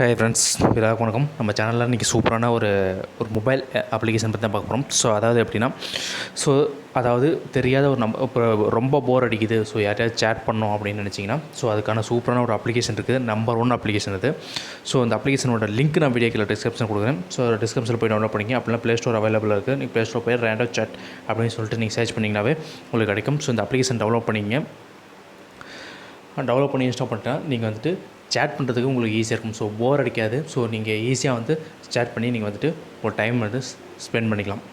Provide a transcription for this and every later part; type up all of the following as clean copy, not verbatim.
Hi friends, எல்லாருக்கும் வணக்கம். நம்ம சேனலில் இன்றைக்கி சூப்பரான ஒரு மொபைல் அப்ளிகேஷன் பற்றி தான் பார்க்க போகிறோம். அதாவது எப்படின்னா, அதாவது தெரியாத ஒரு இப்போ ரொம்ப போர் அடிக்குது, யார்ட்டையாவது சேட் பண்ணோம் அப்படின்னு நினச்சிங்கன்னா, அதுக்கான சூப்பரான ஒரு அப்ளிகேஷன் இருக்குது. நம்பர் 1 அப்ளிகேஷன் அது. அந்த அப்ளிகேஷனோட லிங்க் நான் வீடியோக்கில் டிஸ்கிரிப்ஷன் கொடுக்குறேன். டிஸ்கிரிப்ஷனில் போய் டவுன்லோட் பண்ணிங்க. அப்படின்னா ப்ளே ஸ்டோர் அவைலபிளாக இருக்குது. நீங்கள் ப்ளே ஸ்டோர் போய் ரேண்டோ சேட் அப்படின்னு சொல்லிட்டு நீங்கள் சர்ச் பண்ணிங்கனாவே உங்களுக்கு கிடைக்கும். இந்த அப்ளிகேஷன் டவுன்லோட் பண்ணிங்க. டெவலப் பண்ணி இன்ஸ்டால் பண்ணிட்டா நீங்கள் வந்துட்டு சேட் பண்ணுறதுக்கு உங்களுக்கு ஈஸியாக இருக்கும். போர் அடிக்காது. நீங்கள் ஈஸியாக வந்து சேட் பண்ணி நீங்கள் வந்துட்டு ஒரு டைம் வந்து ஸ்பெண்ட் பண்ணிக்கலாம்.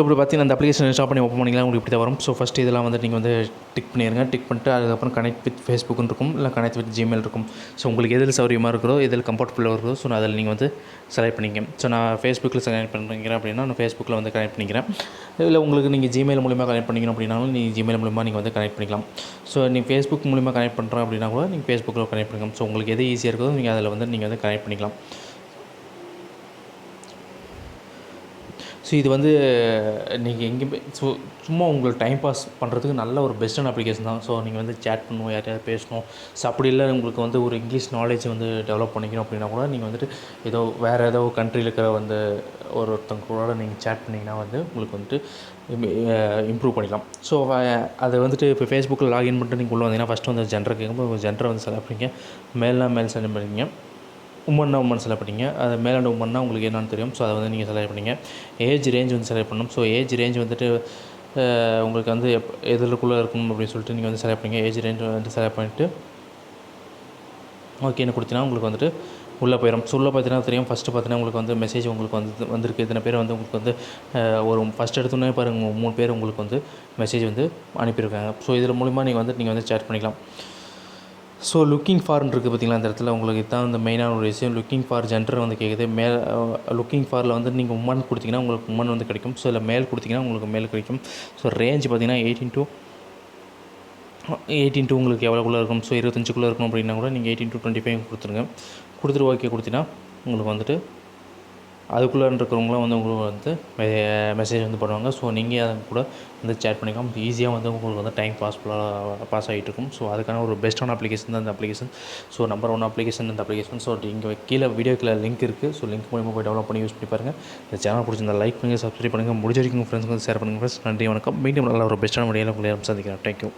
இப்படி பார்த்தீங்கன்னா அந்த அப்ளிகேஷன் இன்ஸ்டால் பண்ணி ஓப்பன் பண்ணிக்கலாம். உங்களுக்கு இப்படி தான் வரும். ஃபஸ்ட்டு இதெல்லாம் வந்து நீங்கள் வந்து டிக் பண்ணிடுங்க. டிக் பண்ணிட்டு அதுக்கப்புறம் கனெக்ட் வித் ஃபேஸ்புக்குன்னு இருக்கும், இல்லை கனெக்ட் வித் ஜிமெயில் இருக்கும். உங்களுக்கு எதில் சௌரியமாக இருக்கிறதோ, எதில் கம்ஃபர்டபுளாக இருக்கிறதோ, அதில் நீங்கள் வந்து செலக்ட் பண்ணிங்க. நான் ஃபேஸ்புக்கில் கனெக்ட் பண்ணிக்கிறேன் அப்படின்னா நான் ஃபேஸ்புக்கில் வந்து கனெக்ட் பண்ணிக்கிறேன். இல்லை உங்களுக்கு நீங்கள் ஜிமெயில் மூலிமா கனெக்ட் பண்ணிக்கணும் அப்படின்னாலும் நீங்கள் ஜிமெயில் மூலிமா நீங்கள் வந்து கனெக்ட் பண்ணிக்கலாம். நீங்கள் ஃபேஸ்புக் மூலிமா கனெக்ட் பண்ணுறோம் அப்படின்னா கூட நீங்கள் ஃபேஸ்புக்கில் கனெக்ட் பண்ணிக்கலாம். உங்களுக்கு எது ஈஸியாக இருக்கோ நீங்கள் அதில் வந்து நீங்கள் வந்து கனெக்ட் பண்ணிக்கலாம். இது வந்து நீங்கள் எங்கேயுமே சும்மா உங்களுக்கு டைம் பாஸ் பண்ணுறதுக்கு நல்ல ஒரு பெஸ்ட்டான அப்ளிகேஷன் தான். நீங்கள் வந்து சேட் பண்ணணும், யார்ட்டையாவது பேசணும். அப்படி இல்லை உங்களுக்கு வந்து ஒரு இங்கிலீஷ் நாலேஜ் வந்து டெவலப் பண்ணிக்கணும் அப்படின்னா கூட நீங்கள் வந்துட்டு வேறு ஏதோ கண்ட்ரியில் இருக்கிற வந்து ஒருத்தங்க கூட நீங்கள் சேட் பண்ணிங்கன்னா வந்து உங்களுக்கு வந்துட்டு இம்ப்ரூவ் பண்ணிக்கலாம். அதை வந்துட்டு இப்போ ஃபேஸ்புக்கில் லாகின் பண்ணிட்டு நீங்கள் உள்ளே வந்தீங்கன்னா ஃபஸ்ட்டு வந்து ஜெண்டர் கேட்கும்போது ஜெண்டரை வந்து செலக்ட் பண்ணிங்க. மேல் செலக்ட் பண்ணிங்க. உமன் செலக்ட் பண்ணிங்க. அது மேல் அண்ட் உமன்னா உங்களுக்கு என்னென்னு தெரியும். அதை வந்து நீங்கள் செலக்ட் பண்ணிங்க. ஏஜ் ரேஞ்ச் வந்து செலக்ட் பண்ணணும். ஏஜ் ரேஞ்ச் வந்துட்டு உங்களுக்கு வந்து எதுக்குள்ளே இருக்கணும் அப்படின்னு சொல்லிட்டு நீங்கள் வந்து செலக்ட் பண்ணிங்க. ஏஜ் ரேஞ்ச் வந்து செலக்ட் பண்ணிவிட்டு ஓகேன்னு கொடுத்தீங்கன்னா உங்களுக்கு வந்துட்டு உள்ளே போயிடும். உள்ளே பார்த்தீங்கன்னா தெரியும். ஃபஸ்ட்டு பார்த்தீங்கன்னா உங்களுக்கு வந்து மெசேஜ் உங்களுக்கு வந்திருக்கு. இத்தனை பேர் வந்து உங்களுக்கு வந்து ஒரு ஃபஸ்ட் எடுத்தோன்னே பாருங்கள் 3 பேர் உங்களுக்கு வந்து மெசேஜ் வந்து அனுப்பியிருக்காங்க. இதில் மூலிமா நீங்கள் வந்து சேட் பண்ணிக்கலாம். லுக்கிங் ஃபார்ன்னு இருக்குது பார்த்தீங்களா, அந்த இடத்துல உங்களுக்கு இதுதான் இந்த மெயினான ஒரு விஷயம். லுக்கிங் ஃபார் ஜெண்டர் வந்து கேட்குது. லுக்கிங் ஃபாரில் வந்து நீங்கள் உமன் கொடுத்தீங்கன்னா உங்களுக்கு உமன் வந்து கிடைக்கும். இல்லை மேல் கொடுத்தீங்கன்னா உங்களுக்கு மேல் கிடைக்கும். ரேஞ்ச் பார்த்தீங்கன்னா 18 to உங்களுக்கு எவ்வளோக்குள்ளே இருக்கும். 25க்குள்ளே இருக்கணும் அப்படின்னா கூட நீங்கள் 18 to 25 கொடுத்துருங்க. கொடுத்துட்டு ஓகே கொடுத்தீங்கன்னா உங்களுக்கு வந்துட்டு அதுக்குள்ளே இருக்கிறவங்களாம் வந்து உங்களுக்கு வந்து மெசேஜ் வந்து பண்ணுவாங்க. நீங்கள் அதை கூட வந்து சேட் பண்ணிக்கலாம். ஈஸியாக வந்து உங்களுக்கு வந்து டைம் பாஸ் ஆகிட்டு இருக்கும். அதுக்கான ஒரு பெஸ்ட்டான அப்ளிகேஷன் தான் இந்த அப்ளிகேஷன். நம்பர் 1 அப்ளிகேஷன் இந்த அப்ளிகேஷன். இங்கே கீழே வீடியோக்கில் லிங்க் இருக்குது. லிங்க் மூலமாக போய் டெவலப் பண்ணி யூஸ் பண்ணி பாருங்கள். இந்த சேனல் பிடிச்சிருந்தா லைக் பண்ணுங்கள், சப்ஸ்கிரைப் பண்ணுங்கள், முடிஞ்ச வரைக்கும் உங்கள் ஃப்ரெண்ட்ஸுக்கு ஷேர் பண்ணுங்கள். ஃப்ரெண்ட்ஸ் நன்றி, வணக்கம். மீண்டும் நல்ல ஒரு பெஸ்ட்டான வீடியோவில் உங்களை சந்திக்கிறேன். தேங்க்யூ.